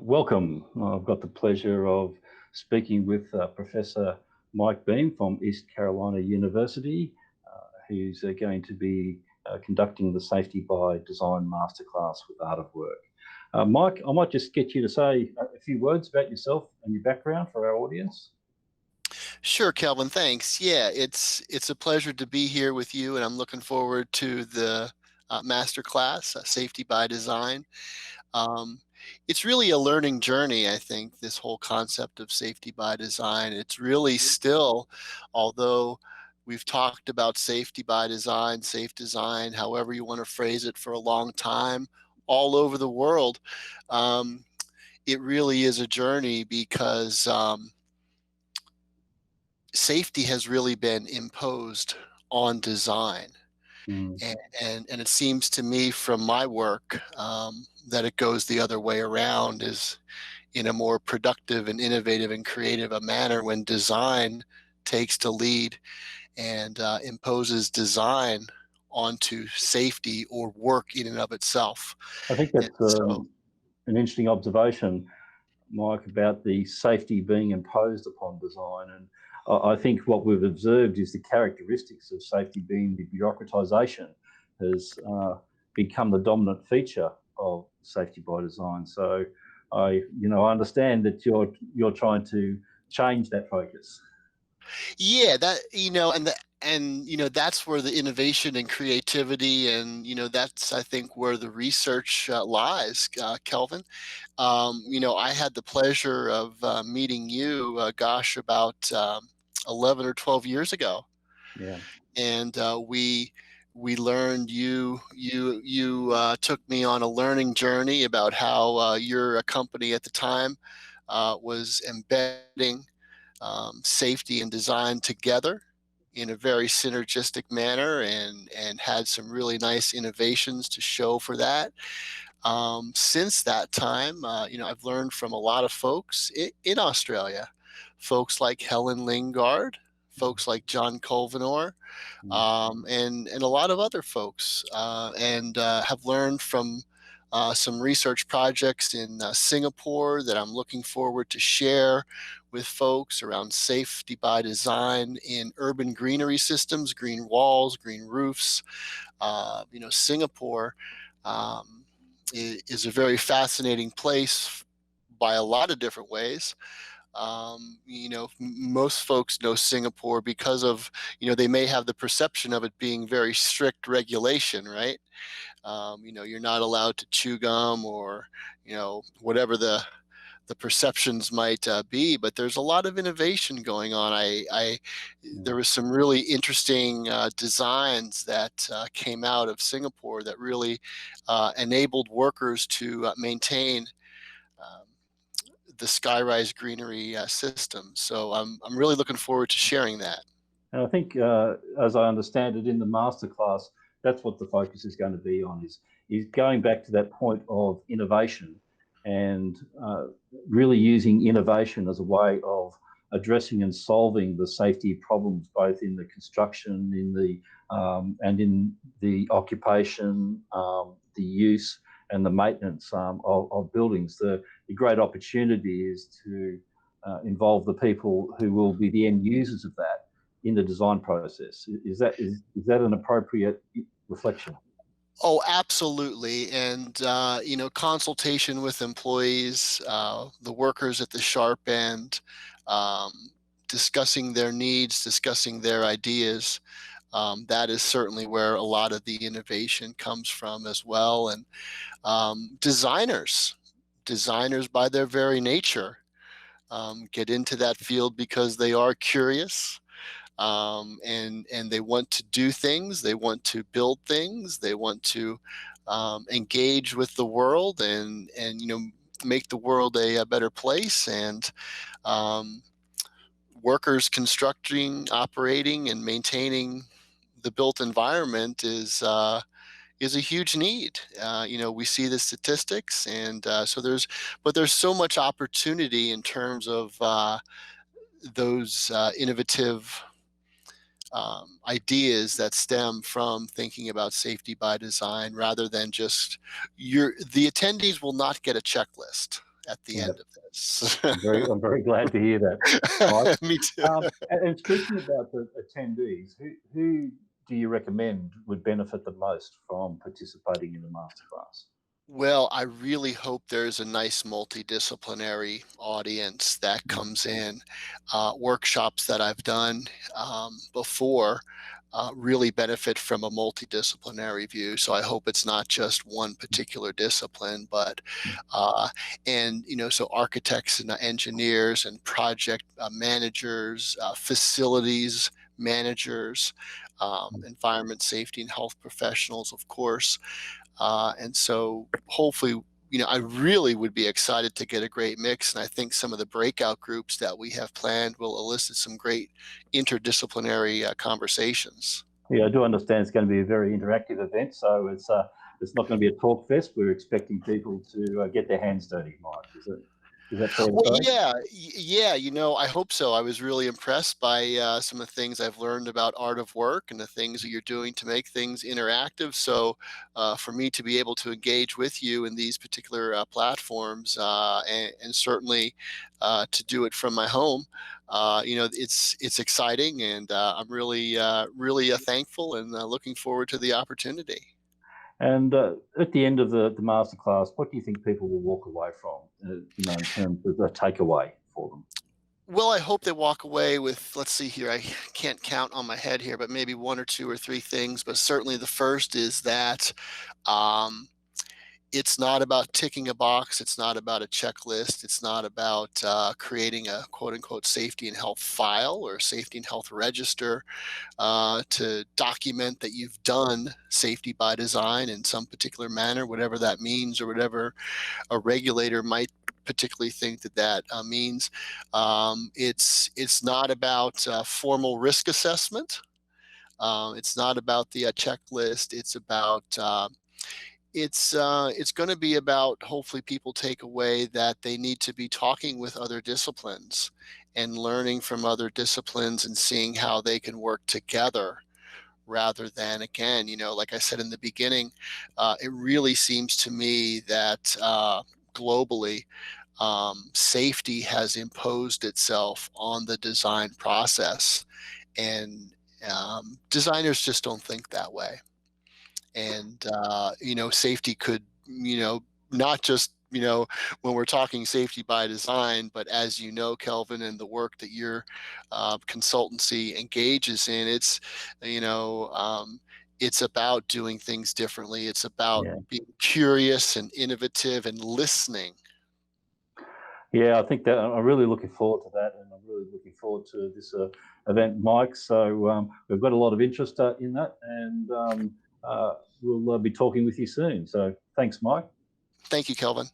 Welcome. I've got the pleasure of speaking with Professor Mike Behm from East Carolina University, who's going to be conducting the Safety by Design Masterclass with Art of Work. Mike, I might just get you to say a few words about yourself and your background for our audience. Sure, Kelvin, thanks. Yeah, it's a pleasure to be here with you, and I'm looking forward to the master class, Safety by Design. Um, it's really a learning journey, I think, this whole concept of safety by design. It's really still, although we've talked about safety by design, safe design, however you want to phrase it, for a long time, all over the world. Um, it really is a journey because safety has really been imposed on design. Mm. And it seems to me from my work that it goes the other way around, is in a more productive and innovative and creative a manner when design takes the lead and imposes design onto safety or work in and of itself. I think And that's so, an interesting observation, Mike, about the safety being imposed upon design. And I think what we've observed is the characteristics of safety being the bureaucratisation has become the dominant feature of safety by design. So I understand that you're trying to change that focus. yeah, that that's where the innovation and creativity, and that's, I think, where the research lies, Kelvin. I had the pleasure of meeting you, gosh, about 11 or 12 years ago, Yeah. and we learned you took me on a learning journey about how your company at the time was embedding safety and design together in a very synergistic manner, and had some really nice innovations to show for that. Since that time, I've learned from a lot of folks in Australia, folks like Helen Lingard, folks like John Colvinor, Mm. and a lot of other folks, and have learned from some research projects in Singapore that I'm looking forward to share with folks around safety by design in urban greenery systems, green walls, green roofs. Singapore is a very fascinating place by a lot of different ways. Most folks know Singapore because of, they may have the perception of it being very strict regulation, right? You're not allowed to chew gum, or, whatever the perceptions might be, but there's a lot of innovation going on. There was some really interesting designs that came out of Singapore that really enabled workers to maintain um, the skyrise greenery system. So I'm really looking forward to sharing that. And I think, as I understand it, in the masterclass, that's what the focus is going to be on, is going back to that point of innovation and really using innovation as a way of addressing and solving the safety problems, both in the construction, and in the occupation, the use and the maintenance of buildings. The great opportunity is to involve the people who will be the end users of that in the design process. Is that an appropriate reflection? Oh, absolutely. And, consultation with employees, the workers at the sharp end, um, discussing their needs, discussing their ideas. That is certainly where a lot of the innovation comes from as well. And designers by their very nature, get into that field because they are curious, and they want to do things, they want to build things, they want to engage with the world, and make the world a better place. And um, workers constructing, operating, and maintaining the built environment is a huge need. We see the statistics, and there's so much opportunity in terms of those innovative ideas that stem from thinking about safety by design, rather than just the attendees will not get a checklist at the Yeah, end of this. I'm very glad to hear that, Mike. Me too. And speaking about the attendees, who do you recommend would benefit the most from participating in the masterclass? Well, I really hope there's a nice multidisciplinary audience that comes in. Workshops that I've done before really benefit from a multidisciplinary view. So I hope it's not just one particular discipline, but uh, and so architects and engineers and project managers, facilities managers, environment safety and health professionals, of course. And so hopefully, I really would be excited to get a great mix. And I think some of the breakout groups that we have planned will elicit some great interdisciplinary conversations. Yeah, I do understand it's going to be a very interactive event, so it's not going to be a talk fest. We're expecting people to get their hands dirty, Mike. Is that fair to Well, say? yeah, I hope so. I was really impressed by some of the things I've learned about art of work and the things that you're doing to make things interactive. So, for me to be able to engage with you in these particular platforms, and certainly to do it from my home, it's exciting, and I'm really thankful and looking forward to the opportunity. And at the end of the masterclass, what do you think people will walk away from, in terms of a takeaway for them? Well, I hope they walk away with, let's see here, I can't count on my head here, but maybe one or two or three things. But certainly the first is that um, it's not about ticking a box. It's not about a checklist. It's not about creating a quote unquote safety and health file or a safety and health register to document that you've done safety by design in some particular manner, whatever that means or whatever a regulator might particularly think that means. It's not about formal risk assessment. It's not about the checklist. It's going to be about, hopefully people take away that they need to be talking with other disciplines and learning from other disciplines and seeing how they can work together rather than, again, like I said in the beginning, it really seems to me that globally, safety has imposed itself on the design process, and designers just don't think that way. And safety could, not just when we're talking safety by design, but as Kelvin, and the work that your consultancy engages in, you know it's about doing things differently. It's about Yeah. being curious and innovative and listening. Yeah, I think that I'm really looking forward to that, and I'm really looking forward to this event, Mike. So we've got a lot of interest in that, and we'll be talking with you soon. So thanks, Mike. Thank you, Kelvin.